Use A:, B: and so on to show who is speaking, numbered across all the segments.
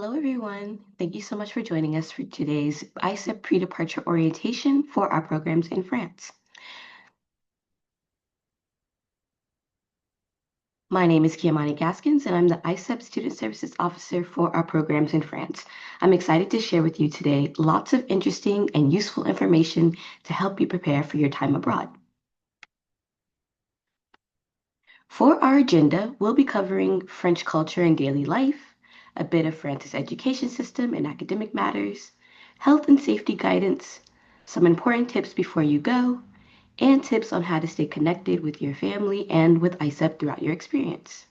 A: Hello, everyone. Thank you so much for joining us for today's ICEP pre-departure orientation for our programs in France. My name is Kiamani Gaskins, and I'm the ICEP Student Services Officer for our programs in France. I'm excited to share with you today lots of interesting and useful information to help you prepare for your time abroad. For our agenda, we'll be covering French culture and daily life, a bit of France's education system and academic matters, health and safety guidance, some important tips before you go, and tips on how to stay connected with your family and with ICEP throughout your experience.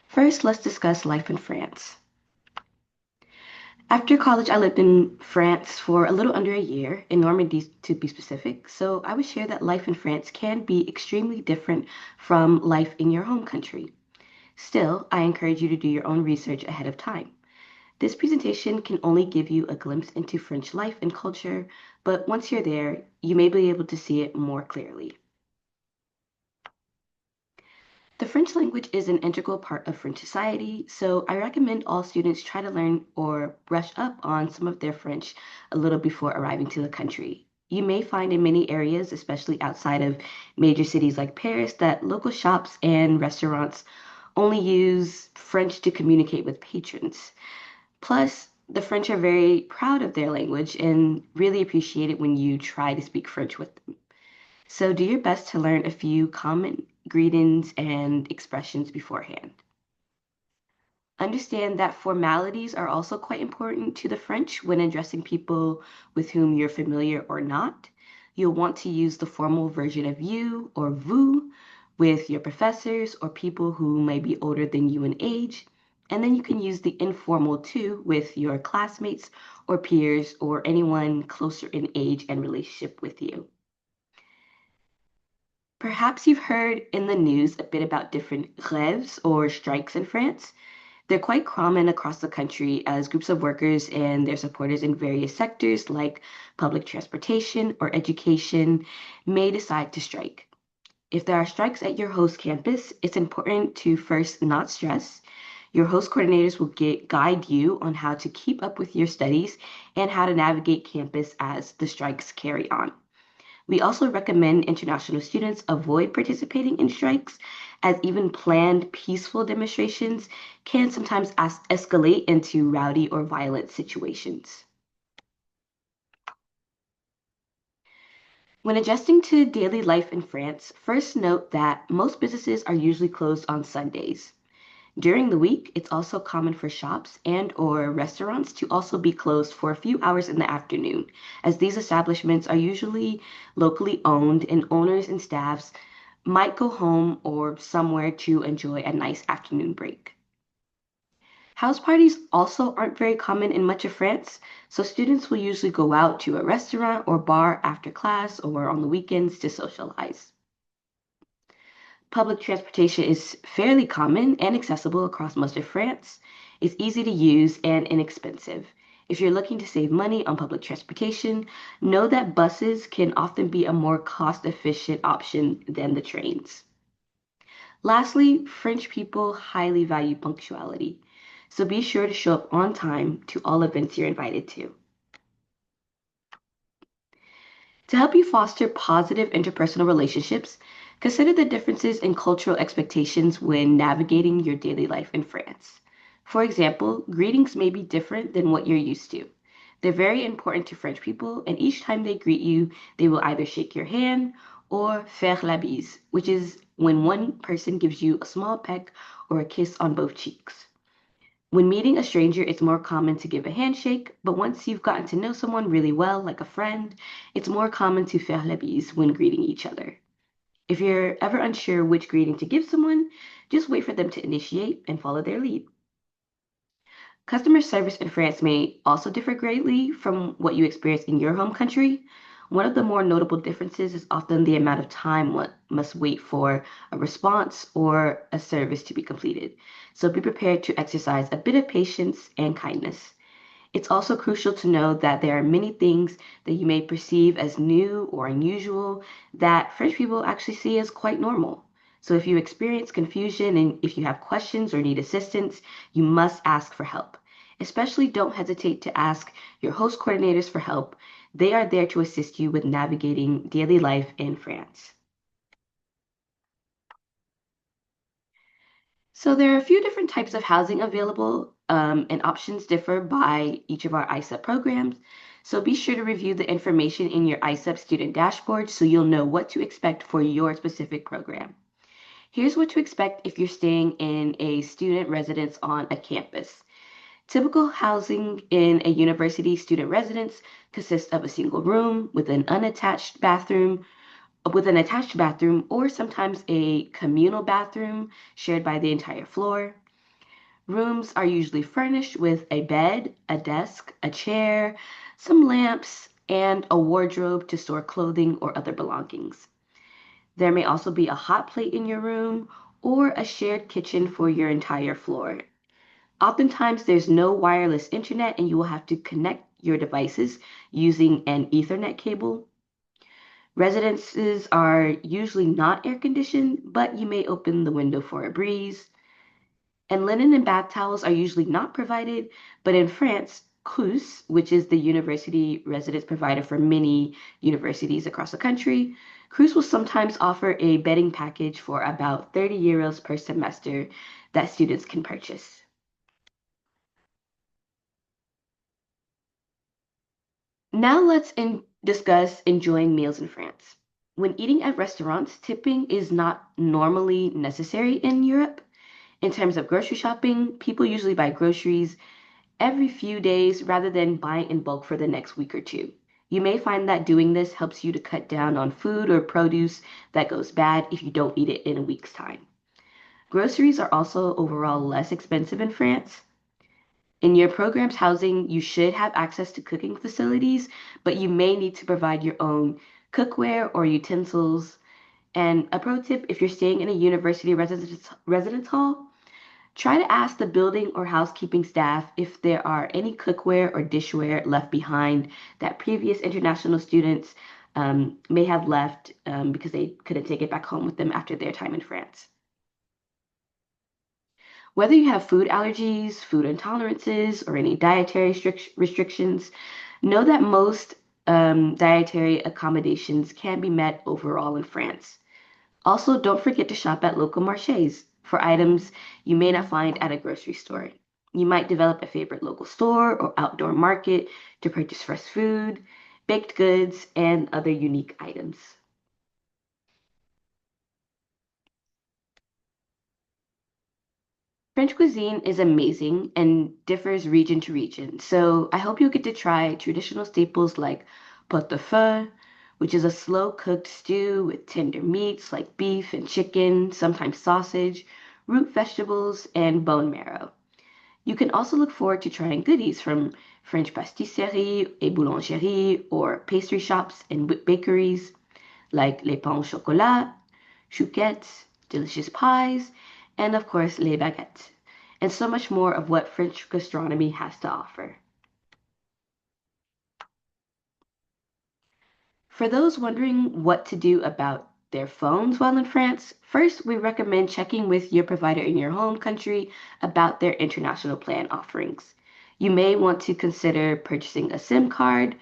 A: First, let's discuss life in France. After college, I lived in France for a little under a year, in Normandy to be specific, so I would share that life in France can be extremely different from life in your home country. Still, I encourage you to do your own research ahead of time. This presentation can only give you a glimpse into French life and culture, but once you're there, you may be able to see it more clearly. The French language is an integral part of French society, so I recommend all students try to learn or brush up on some of their French a little before arriving to the country. You may find in many areas, especially outside of major cities like Paris, that local shops and restaurants only use French to communicate with patrons. Plus, the French are very proud of their language and really appreciate it when you try to speak French with them. So do your best to learn a few common greetings and expressions beforehand. Understand that formalities are also quite important to the French when addressing people with whom you're familiar or not. You'll want to use the formal version of you or vous with your professors or people who may be older than you in age. And then you can use the informal too with your classmates or peers or anyone closer in age and relationship with you. Perhaps you've heard in the news a bit about different grèves or strikes in France. They're quite common across the country as groups of workers and their supporters in various sectors like public transportation or education may decide to strike. If there are strikes at your host campus, it's important to first not stress. Your host coordinators will guide you on how to keep up with your studies and how to navigate campus as the strikes carry on. We also recommend international students avoid participating in strikes, as even planned peaceful demonstrations can sometimes escalate into rowdy or violent situations. When adjusting to daily life in France, first note that most businesses are usually closed on Sundays. During the week, it's also common for shops and or restaurants to also be closed for a few hours in the afternoon, as these establishments are usually locally owned and owners and staffs might go home or somewhere to enjoy a nice afternoon break. House parties also aren't very common in much of France, so students will usually go out to a restaurant or bar after class or on the weekends to socialize. Public transportation is fairly common and accessible across most of France. It's easy to use and inexpensive. If you're looking to save money on public transportation, know that buses can often be a more cost-efficient option than the trains. Lastly, French people highly value punctuality, so be sure to show up on time to all events you're invited to. To help you foster positive interpersonal relationships, consider the differences in cultural expectations when navigating your daily life in France. For example, greetings may be different than what you're used to. They're very important to French people, and each time they greet you, they will either shake your hand or faire la bise, which is when one person gives you a small peck or a kiss on both cheeks. When meeting a stranger, it's more common to give a handshake, but once you've gotten to know someone really well, like a friend, it's more common to faire la bise when greeting each other. If you're ever unsure which greeting to give someone, just wait for them to initiate and follow their lead. Customer service in France may also differ greatly from what you experience in your home country. One of the more notable differences is often the amount of time one must wait for a response or a service to be completed. So be prepared to exercise a bit of patience and kindness. It's also crucial to know that there are many things that you may perceive as new or unusual that French people actually see as quite normal. So if you experience confusion and if you have questions or need assistance, you must ask for help. Especially don't hesitate to ask your host coordinators for help. They are there to assist you with navigating daily life in France. So there are a few different types of housing available, and options differ by each of our ISEP programs. So be sure to review the information in your ISEP student dashboard so you'll know what to expect for your specific program. Here's what to expect if you're staying in a student residence on a campus. Typical housing in a university student residence consists of a single room with an attached bathroom, or sometimes a communal bathroom shared by the entire floor. Rooms are usually furnished with a bed, a desk, a chair, some lamps, and a wardrobe to store clothing or other belongings. There may also be a hot plate in your room or a shared kitchen for your entire floor. Oftentimes, there's no wireless internet and you will have to connect your devices using an Ethernet cable. Residences are usually not air conditioned, but you may open the window for a breeze. And linen and bath towels are usually not provided, but in France, CRUS, which is the university residence provider for many universities across the country, CRUS will sometimes offer a bedding package for about 30 euros per semester that students can purchase. Now discuss enjoying meals in France. When eating at restaurants, tipping is not normally necessary in Europe. In terms of grocery shopping, people usually buy groceries every few days rather than buying in bulk for the next week or two. You may find that doing this helps you to cut down on food or produce that goes bad if you don't eat it in a week's time. Groceries are also overall less expensive in France. In your program's housing, you should have access to cooking facilities, but you may need to provide your own cookware or utensils. And a pro tip, if you're staying in a university residence hall, try to ask the building or housekeeping staff if there are any cookware or dishware left behind that previous international students may have left because they couldn't take it back home with them after their time in France. Whether you have food allergies, food intolerances, or any dietary restrictions, know that most dietary accommodations can be met overall in France. Also, don't forget to shop at local marchés for items you may not find at a grocery store. You might develop a favorite local store or outdoor market to purchase fresh food, baked goods, and other unique items. French cuisine is amazing and differs region to region. So I hope you'll get to try traditional staples like pot de feu, which is a slow cooked stew with tender meats like beef and chicken, sometimes sausage, root vegetables, and bone marrow. You can also look forward to trying goodies from French pastisserie et boulangerie or pastry shops and bakeries like les pains au chocolat, chouquettes, delicious pies, and of course, les baguettes, and so much more of what French gastronomy has to offer. For those wondering what to do about their phones while in France, first we recommend checking with your provider in your home country about their international plan offerings. You may want to consider purchasing a SIM card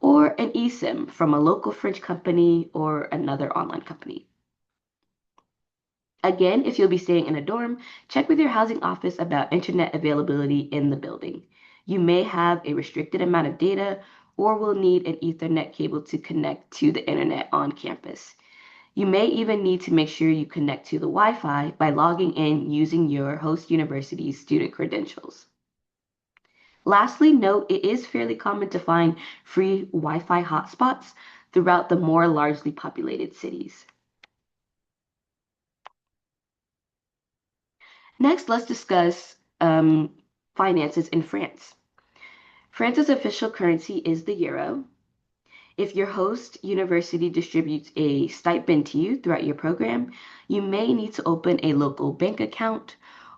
A: or an eSIM from a local French company or another online company. Again, if you'll be staying in a dorm, check with your housing office about internet availability in the building. You may have a restricted amount of data or will need an Ethernet cable to connect to the internet on campus. You may even need to make sure you connect to the Wi Fi by logging in using your host university's student credentials. Lastly, note it is fairly common to find free Wi Fi hotspots throughout the more largely populated cities. Next, let's discuss finances in France. France's official currency is the euro. If your host university distributes a stipend to you throughout your program, you may need to open a local bank account,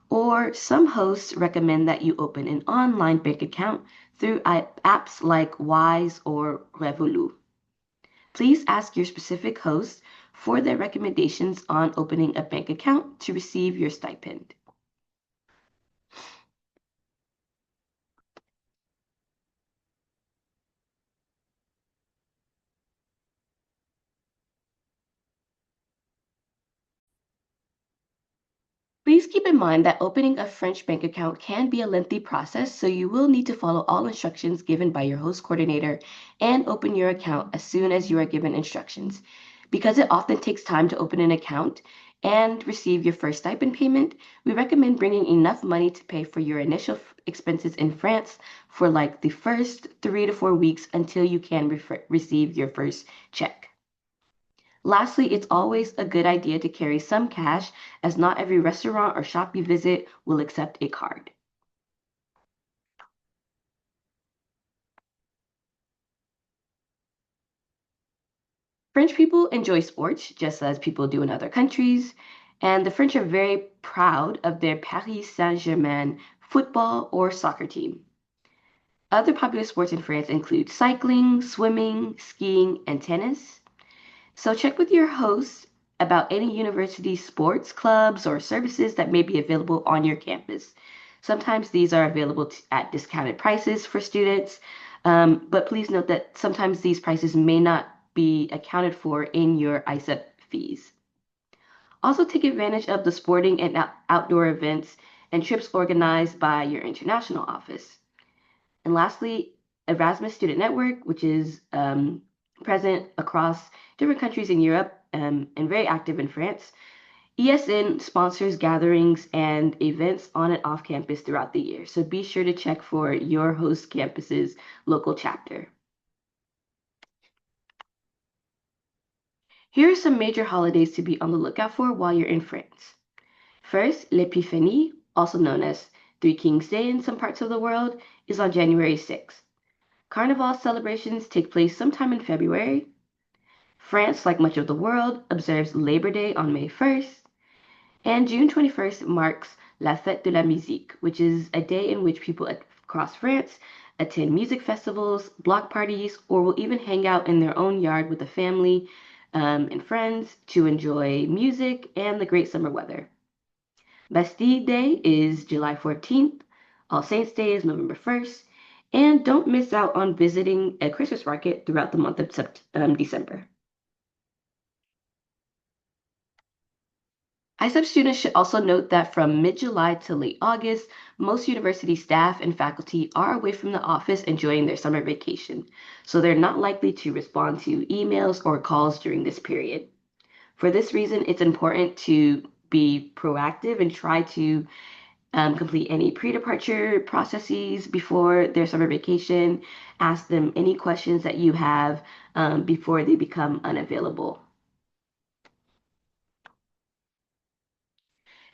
A: or some hosts recommend that you open an online bank account through apps like Wise or Revolut. Please ask your specific host for their recommendations on opening a bank account to receive your stipend. Please keep in mind that opening a French bank account can be a lengthy process, so you will need to follow all instructions given by your host coordinator and open your account as soon as you are given instructions. Because it often takes time to open an account and receive your first stipend payment, we recommend bringing enough money to pay for your initial expenses in France for like the first 3 to 4 weeks until you can receive your first check. Lastly, it's always a good idea to carry some cash, as not every restaurant or shop you visit will accept a card. French people enjoy sports just as people do in other countries, and the French are very proud of their Paris Saint-Germain football or soccer team. Other popular sports in France include cycling, swimming, skiing, and tennis. So check with your host about any university sports clubs or services that may be available on your campus. Sometimes these are available at discounted prices for students, but please note that sometimes these prices may not be accounted for in your ISEP fees. Also, take advantage of the sporting and outdoor events and trips organized by your international office. And lastly, Erasmus Student Network, which is present across different countries in Europe and very active in France. ESN sponsors gatherings and events on and off campus throughout the year, so be sure to check for your host campus's local chapter. Here are some major holidays to be on the lookout for while you're in France. First, L'Epiphanie, also known as Three Kings Day in some parts of the world, is on January 6th. Carnival celebrations take place sometime in February. France, like much of the world, observes Labor Day on May 1st. And June 21st marks La Fête de la Musique, which is a day in which people across France attend music festivals, block parties, or will even hang out in their own yard with a family and friends to enjoy music and the great summer weather. Bastille Day is July 14th. All Saints Day is November 1st. And don't miss out on visiting a Christmas market throughout the month of December. ISEP students should also note that from mid-July to late August, most university staff and faculty are away from the office enjoying their summer vacation, so they're not likely to respond to emails or calls during this period. For this reason, it's important to be proactive and try to complete any pre-departure processes before their summer vacation. Ask them any questions that you have before they become unavailable.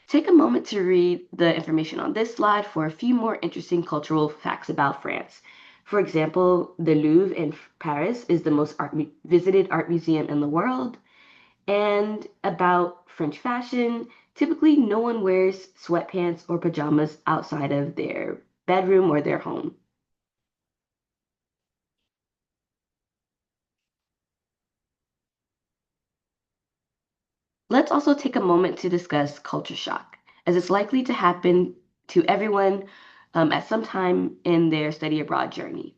A: Take a moment to read the information on this slide for a few more interesting cultural facts about France. For example, the Louvre in Paris is the most visited art museum in the world. And about French fashion, typically no one wears sweatpants or pajamas outside of their bedroom or their home. Let's also take a moment to discuss culture shock, as it's likely to happen to everyone at some time in their study abroad journey.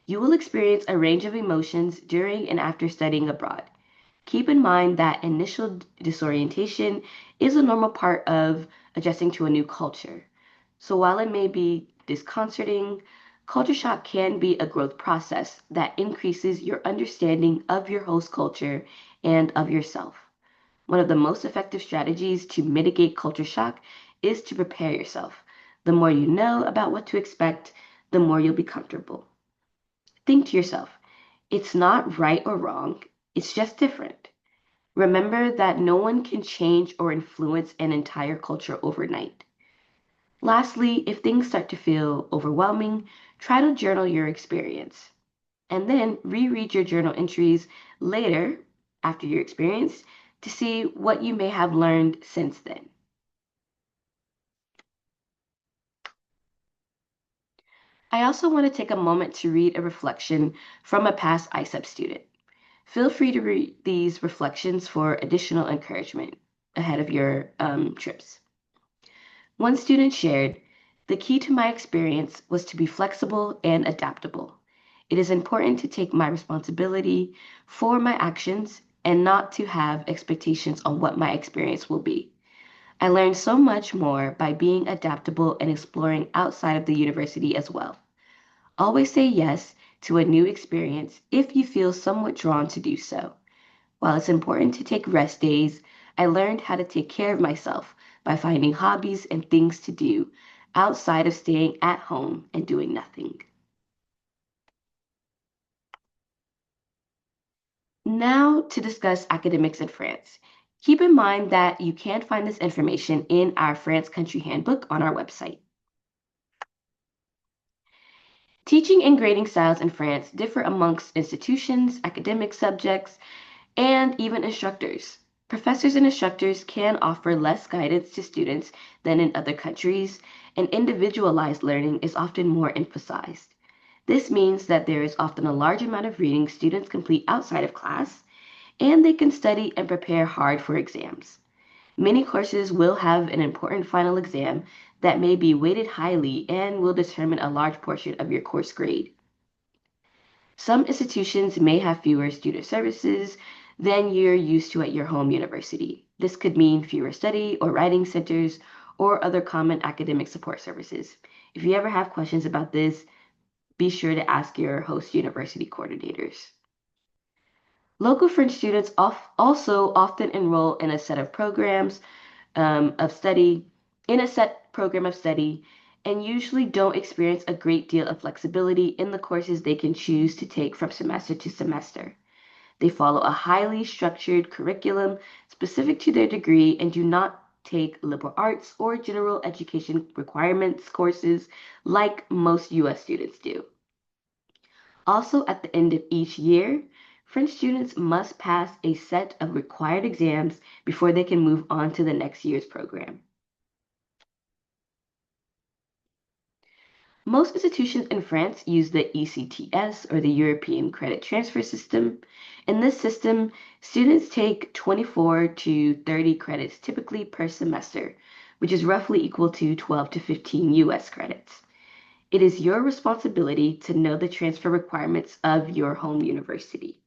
A: You will experience a range of emotions during and after studying abroad. Keep in mind that initial disorientation is a normal part of adjusting to a new culture. So while it may be disconcerting, culture shock can be a growth process that increases your understanding of your host culture and of yourself. One of the most effective strategies to mitigate culture shock is to prepare yourself. The more you know about what to expect, the more you'll be comfortable. Think to yourself, it's not right or wrong, it's just different. Remember that no one can change or influence an entire culture overnight. Lastly, if things start to feel overwhelming, try to journal your experience and then reread your journal entries later after your experience to see what you may have learned since then. I also want to take a moment to read a reflection from a past ISEP student. Feel free to read these reflections for additional encouragement ahead of your trips. One student shared, "The key to my experience was to be flexible and adaptable. It is important to take my responsibility for my actions and not to have expectations on what my experience will be. I learned so much more by being adaptable and exploring outside of the university as well. Always say yes to a new experience if you feel somewhat drawn to do so. While it's important to take rest days, I learned how to take care of myself by finding hobbies and things to do outside of staying at home and doing nothing." Now to discuss academics in France. Keep in mind that you can find this information in our France Country Handbook on our website. Teaching and grading styles in France differ amongst institutions, academic subjects, and even instructors. Professors and instructors can offer less guidance to students than in other countries, and individualized learning is often more emphasized. This means that there is often a large amount of reading students complete outside of class, and they can study and prepare hard for exams. Many courses will have an important final exam that may be weighted highly and will determine a large portion of your course grade. Some institutions may have fewer student services than you're used to at your home university. This could mean fewer study or writing centers or other common academic support services. If you ever have questions about this, be sure to ask your host university coordinators. Local French students also often enroll in a set of programs of study, in a set program of study, and usually don't experience a great deal of flexibility in the courses they can choose to take from semester to semester. They follow a highly structured curriculum specific to their degree and do not take liberal arts or general education requirements courses like most US students do. Also, at the end of each year, French students must pass a set of required exams before they can move on to the next year's program. Most institutions in France use the ECTS, or the European Credit Transfer System. In this system, students take 24 to 30 credits typically per semester, which is roughly equal to 12 to 15 US credits. It is your responsibility to know the transfer requirements of your home university.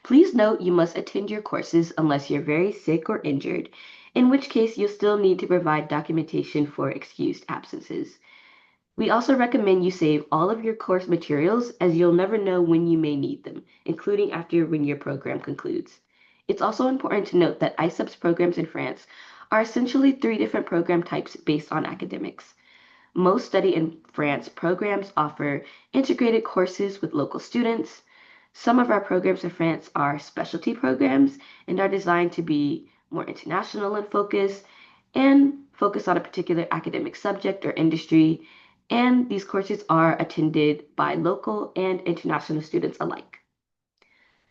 A: Please note you must attend your courses unless you're very sick or injured, in which case you'll still need to provide documentation for excused absences. We also recommend you save all of your course materials as you'll never know when you may need them, including after when your program concludes. It's also important to note that ICEP's programs in France are essentially three different program types based on academics. Most study in France programs offer integrated courses with local students. Some of our programs in France are specialty programs and are designed to be more international in focus and focus on a particular academic subject or industry. And these courses are attended by local and international students alike.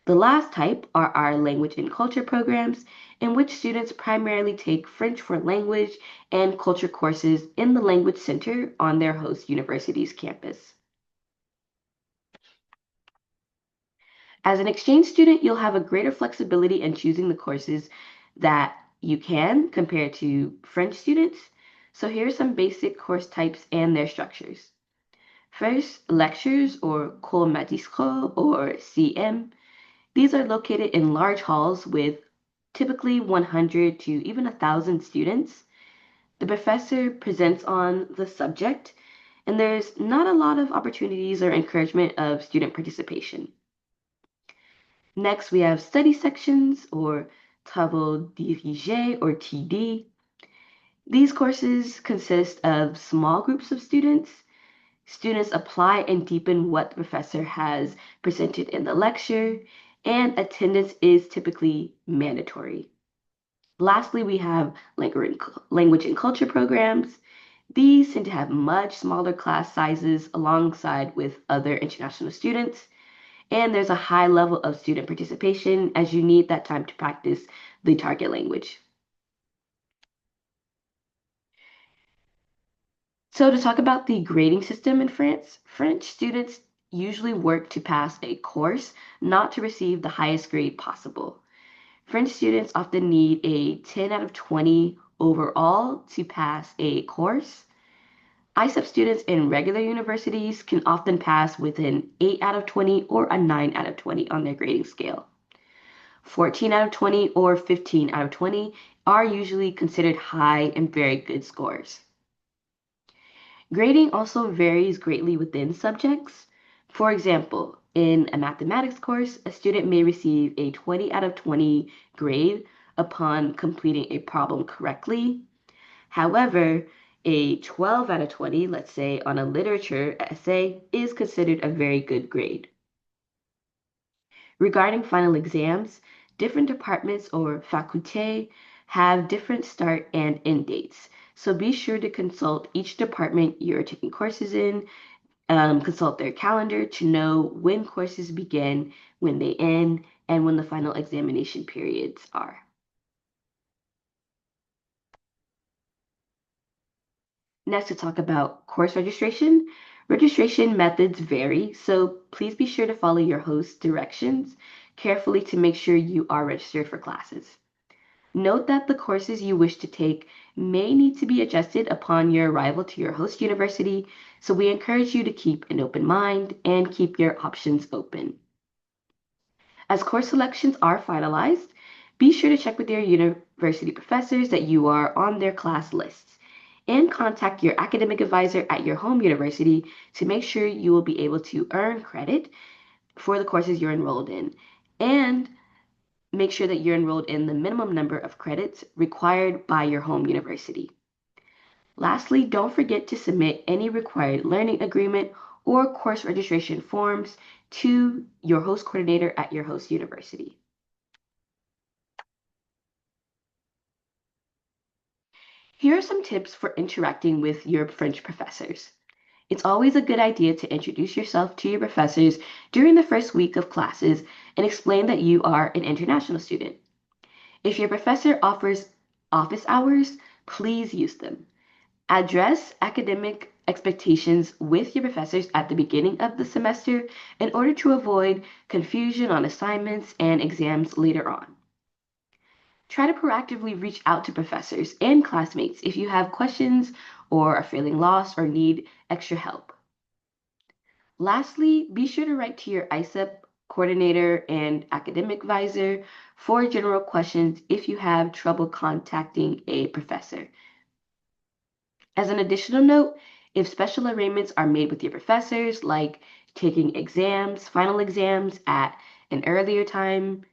A: The last type are our language and culture programs, in which students primarily take French for language and culture courses in the Language Center on their host university's campus. As an exchange student, you'll have a greater flexibility in choosing the courses that you can compared to French students. So here are some basic course types and their structures. First, lectures or cours magistraux or CM. These are located in large halls with typically 100 to even 1,000 students. The professor presents on the subject, and there's not a lot of opportunities or encouragement of student participation. Next, we have study sections or travaux dirigés or TD. These courses consist of small groups of students. Students apply and deepen what the professor has presented in the lecture, and attendance is typically mandatory. Lastly, we have language and culture programs. These tend to have much smaller class sizes alongside with other international students, and there's a high level of student participation as you need that time to practice the target language. So to talk about the grading system in France, French students usually work to pass a course, not to receive the highest grade possible. French students often need a 10 out of 20 overall to pass a course. ISEP students in regular universities can often pass with an 8 out of 20 or a 9 out of 20 on their grading scale. 14 out of 20 or 15 out of 20 are usually considered high and very good scores. Grading also varies greatly within subjects. For example, in a mathematics course, a student may receive a 20 out of 20 grade upon completing a problem correctly. However, a 12 out of 20, let's say on a literature essay, is considered a very good grade. Regarding final exams, different departments or facultés have different start and end dates. So be sure to consult each department you're taking courses in, consult their calendar to know when courses begin, when they end, and when the final examination periods are. Next, to talk about course registration. Registration methods vary, so please be sure to follow your host's directions carefully to make sure you are registered for classes. Note that the courses you wish to take may need to be adjusted upon your arrival to your host university, so we encourage you to keep an open mind and keep your options open. As course selections are finalized, be sure to check with your university professors that you are on their class lists and contact your academic advisor at your home university to make sure you will be able to earn credit for the courses you're enrolled in, and make sure that you're enrolled in the minimum number of credits required by your home university. Lastly, don't forget to submit any required learning agreement or course registration forms to your host coordinator at your host university. Here are some tips for interacting with your French professors. It's always a good idea to introduce yourself to your professors during the first week of classes and explain that you are an international student. If your professor offers office hours, please use them. Address academic expectations with your professors at the beginning of the semester in order to avoid confusion on assignments and exams later on. Try to proactively reach out to professors and classmates if you have questions or are feeling lost or need extra help. Lastly, be sure to write to your ISEP coordinator and academic advisor for general questions if you have trouble contacting a professor. As an additional note, if special arrangements are made with your professors, like taking exams, final exams at an earlier time,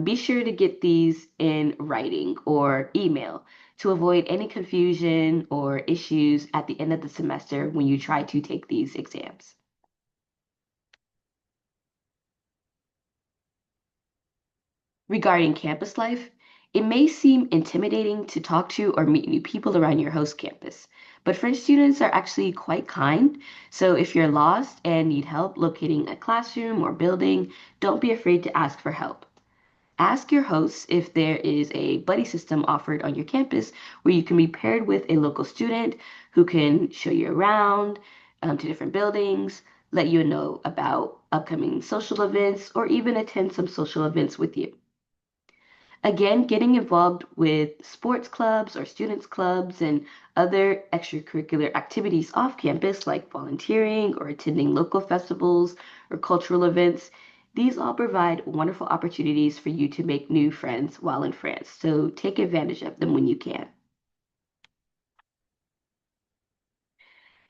A: be sure to get these in writing or email to avoid any confusion or issues at the end of the semester when you try to take these exams. Regarding campus life, it may seem intimidating to talk to or meet new people around your host campus, but French students are actually quite kind. So if you're lost and need help locating a classroom or building, don't be afraid to ask for help. Ask your hosts if there is a buddy system offered on your campus where you can be paired with a local student who can show you around to different buildings, let you know about upcoming social events, or even attend some social events with you. Again, getting involved with sports clubs or students clubs and other extracurricular activities off campus, like volunteering or attending local festivals or cultural events, these all provide wonderful opportunities for you to make new friends while in France. So take advantage of them when you can.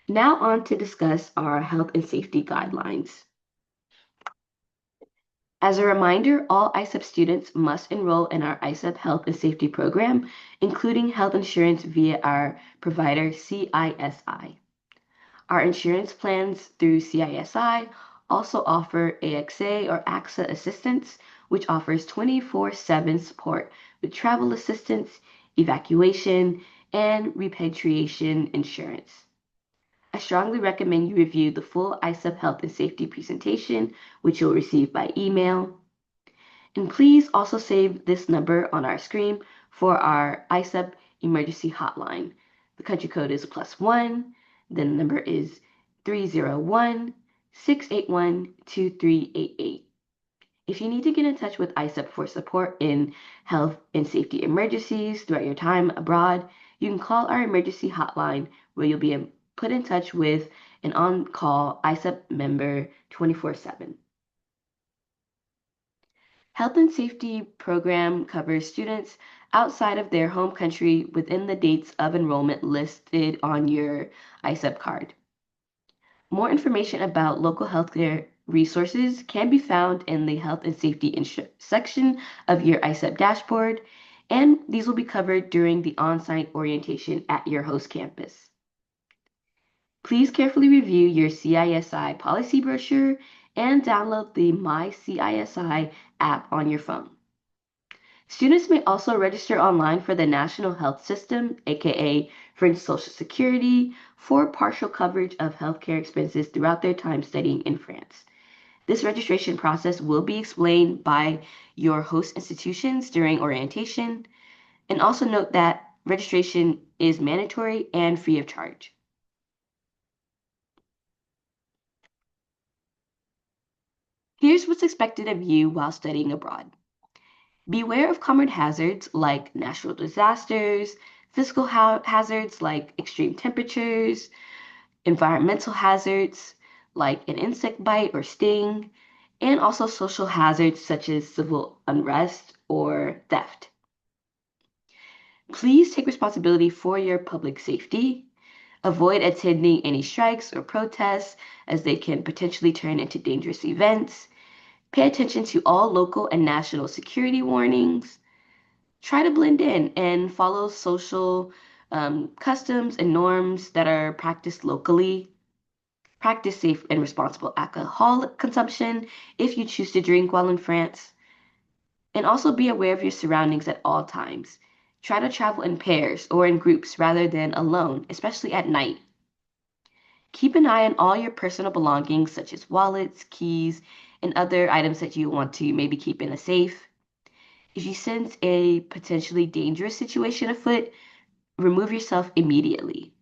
A: Now on to discuss our health and safety guidelines. As a reminder, all ISEP students must enroll in our ISEP Health and Safety Program, including health insurance via our provider CISI. Our insurance plans through CISI also offer AXA or AXA assistance, which offers 24/7 support with travel assistance, evacuation, and repatriation insurance. I strongly recommend you review the full ISEP Health and Safety presentation, which you'll receive by email. And please also save this number on our screen for our ISEP emergency hotline. The country code is +1, then the number is 301 681-2388. If you need to get in touch with ISEP for support in health and safety emergencies throughout your time abroad, you can call our emergency hotline where you'll be put in touch with an on-call ISEP member 24/7. Health and safety program covers students outside of their home country within the dates of enrollment listed on your ISEP card. More information about local healthcare resources can be found in the Health and Safety section of your ISEP dashboard, and these will be covered during the on-site orientation at your host campus. Please carefully review your CISI policy brochure and download the My CISI app on your phone. Students may also register online for the National Health System, aka French Social Security, for partial coverage of healthcare expenses throughout their time studying in France. This registration process will be explained by your host institutions during orientation, and also note that registration is mandatory and free of charge. Here's what's expected of you while studying abroad. Beware of common hazards like natural disasters, physical hazards like extreme temperatures, environmental hazards like an insect bite or sting, and also social hazards such as civil unrest or theft. Please take responsibility for your public safety. Avoid attending any strikes or protests as they can potentially turn into dangerous events. Pay attention to all local and national security warnings. Try to blend in and follow social customs and norms that are practiced locally. Practice safe and responsible alcohol consumption if you choose to drink while in France. And also be aware of your surroundings at all times. Try to travel in pairs or in groups rather than alone, especially at night. Keep an eye on all your personal belongings, such as wallets, keys, and other items that you want to maybe keep in a safe. If you sense a potentially dangerous situation afoot, remove yourself immediately.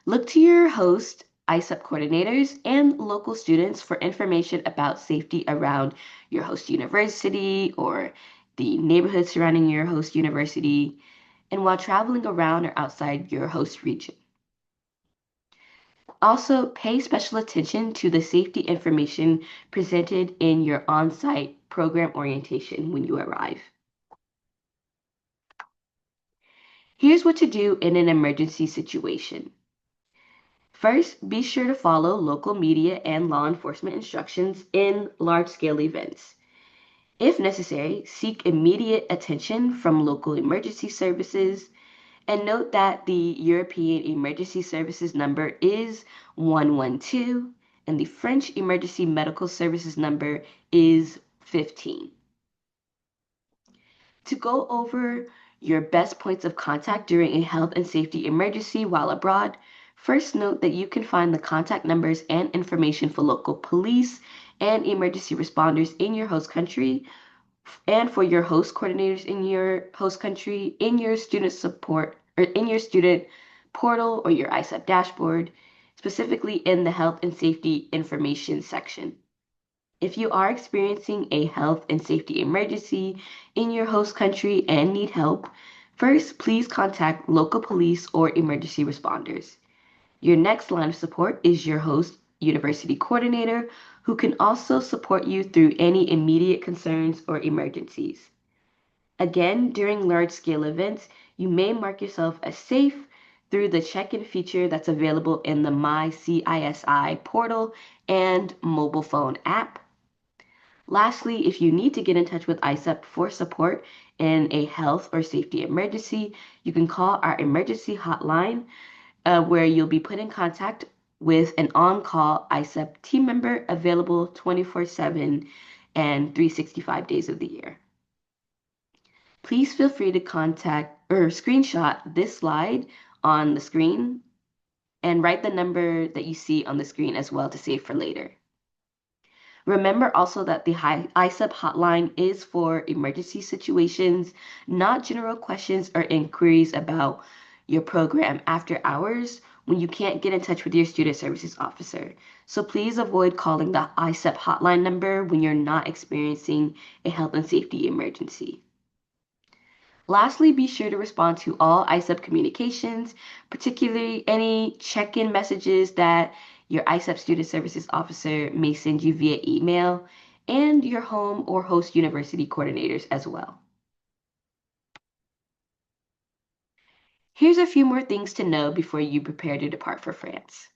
A: Look to your host, ISEP coordinators, and local students for information about safety around your host university or the neighborhood surrounding your host university, and while traveling around or outside your host region. Also, pay special attention to the safety information presented in your on-site program orientation when you arrive. Here's what to do in an emergency situation. First, be sure to follow local media and law enforcement instructions in large-scale events. If necessary, seek immediate attention from local emergency services, and note that the European Emergency Services number is 112 and the French Emergency Medical Services number is 15. To go over your best points of contact during a health and safety emergency while abroad, first note that you can find the contact numbers and information for local police and emergency responders in your host country and for your host coordinators in your host country in your student support or in your student portal or your ISEP dashboard, specifically in the health and safety information section. If you are experiencing a health and safety emergency in your host country and need help, first, please contact local police or emergency responders. Your next line of support is your host university coordinator, who can also support you through any immediate concerns or emergencies. Again, during large-scale events, you may mark yourself as safe through the check-in feature that's available in the My CISI portal and mobile phone app. Lastly, if you need to get in touch with ISEP for support in a health or safety emergency, you can call our emergency hotline where you'll be put in contact with an on-call ISEP team member available 24/7 and 365 days of the year. Please feel free to contact or screenshot this slide on the screen and write the number that you see on the screen as well to save for later. Remember also that the ISEP hotline is for emergency situations, not general questions or inquiries about your program after hours when you can't get in touch with your student services officer. So please avoid calling the ISEP hotline number when you're not experiencing a health and safety emergency. Lastly, be sure to respond to all ISEP communications, particularly any check-in messages that your ISEP student services officer may send you via email, and your home or host university coordinators as well. Here's a few more things to know before you prepare to depart for France.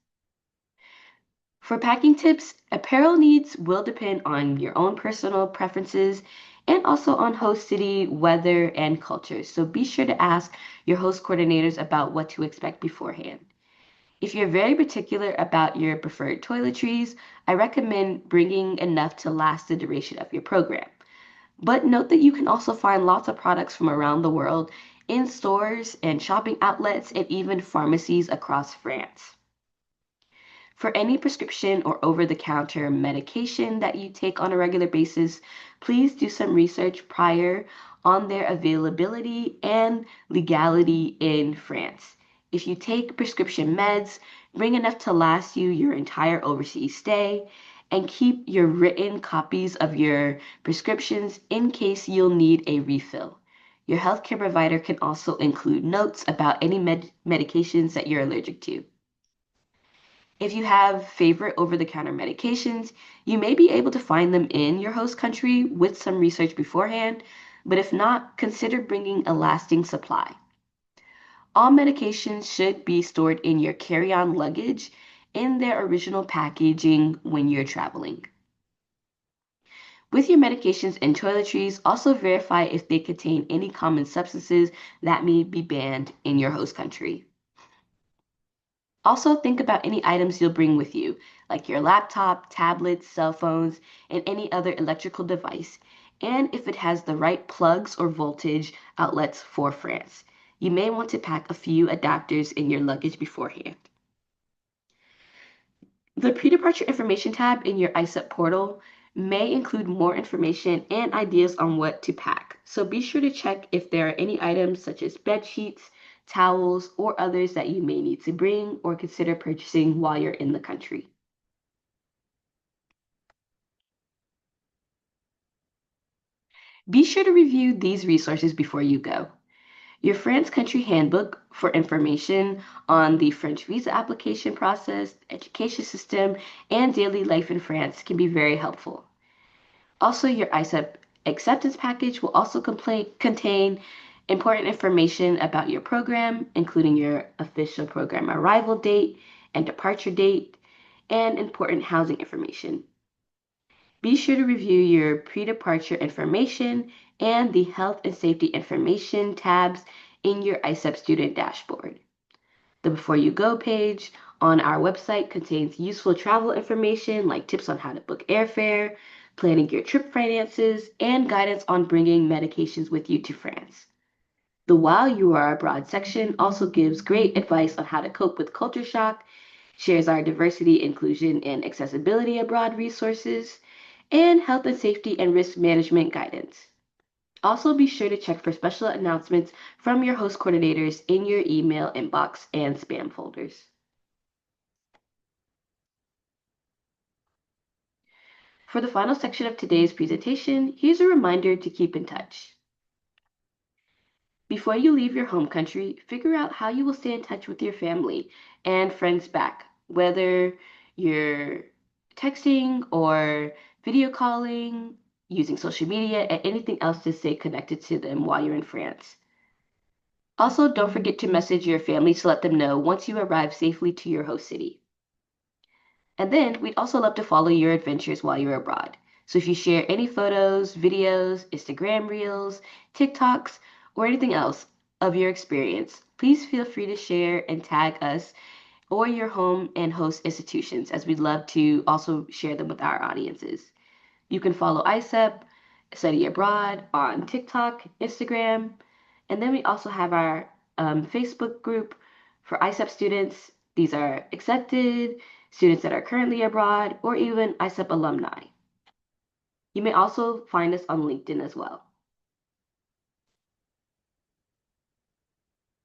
A: For packing tips, apparel needs will depend on your own personal preferences and also on host city, weather, and culture. So be sure to ask your host coordinators about what to expect beforehand. If you're very particular about your preferred toiletries, I recommend bringing enough to last the duration of your program. But note that you can also find lots of products from around the world in stores and shopping outlets and even pharmacies across France. For any prescription or over the counter medication that you take on a regular basis, please do some research prior on their availability and legality in France. If you take prescription meds, bring enough to last you your entire overseas stay, and keep your written copies of your prescriptions in case you'll need a refill. Your healthcare provider can also include notes about any medications that you're allergic to. If you have favorite over the counter medications, you may be able to find them in your host country with some research beforehand, but if not, consider bringing a lasting supply. All medications should be stored in your carry on luggage in their original packaging when you're traveling. With your medications and toiletries, also verify if they contain any common substances that may be banned in your host country. Also, think about any items you'll bring with you, like your laptop, tablets, cell phones, and any other electrical device, and if it has the right plugs or voltage outlets for France. You may want to pack a few adapters in your luggage beforehand. The pre-departure information tab in your ISEP portal may include more information and ideas on what to pack. So be sure to check if there are any items such as bed sheets, towels, or others that you may need to bring or consider purchasing while you're in the country. Be sure to review these resources before you go. Your France Country Handbook for information on the French visa application process, education system, and daily life in France can be very helpful. Also, your ISEP acceptance package will also contain important information about your program, including your official program arrival date and departure date, and important housing information. Be sure to review your pre-departure information and the health and safety information tabs in your ISEP student dashboard. The Before You Go page on our website contains useful travel information like tips on how to book airfare, planning your trip finances, and guidance on bringing medications with you to France. The While You Are Abroad section also gives great advice on how to cope with culture shock, shares our diversity, inclusion, and accessibility abroad resources, and health and safety and risk management guidance. Also, be sure to check for special announcements from your host coordinators in your email inbox and spam folders. For the final section of today's presentation, here's a reminder to keep in touch. Before you leave your home country, figure out how you will stay in touch with your family and friends back, whether you're texting or video calling, using social media, and anything else to stay connected to them while you're in France. Also, don't forget to message your family to let them know once you arrive safely to your host city. And then we'd also love to follow your adventures while you're abroad. So if you share any photos, videos, Instagram reels, TikToks, or anything else of your experience, please feel free to share and tag us or your home and host institutions, as we'd love to also share them with our audiences. You can follow ISEP, Study Abroad on TikTok, Instagram, and then we also have our Facebook group for ISEP students. These are accepted, students that are currently abroad, or even ISEP alumni. You may also find us on LinkedIn as well.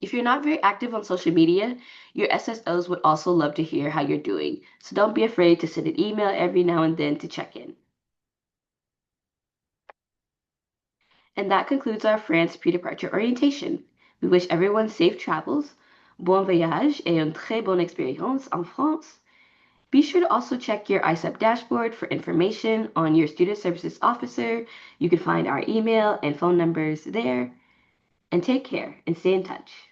A: If you're not very active on social media, your SSOs would also love to hear how you're doing. So don't be afraid to send an email every now and then to check in. And that concludes our France pre-departure orientation. We wish everyone safe travels, bon voyage et une très bonne expérience en France. Be sure to also check your ISEP dashboard for information on your Student Services Officer. You can find our email and phone numbers there. And take care and stay in touch.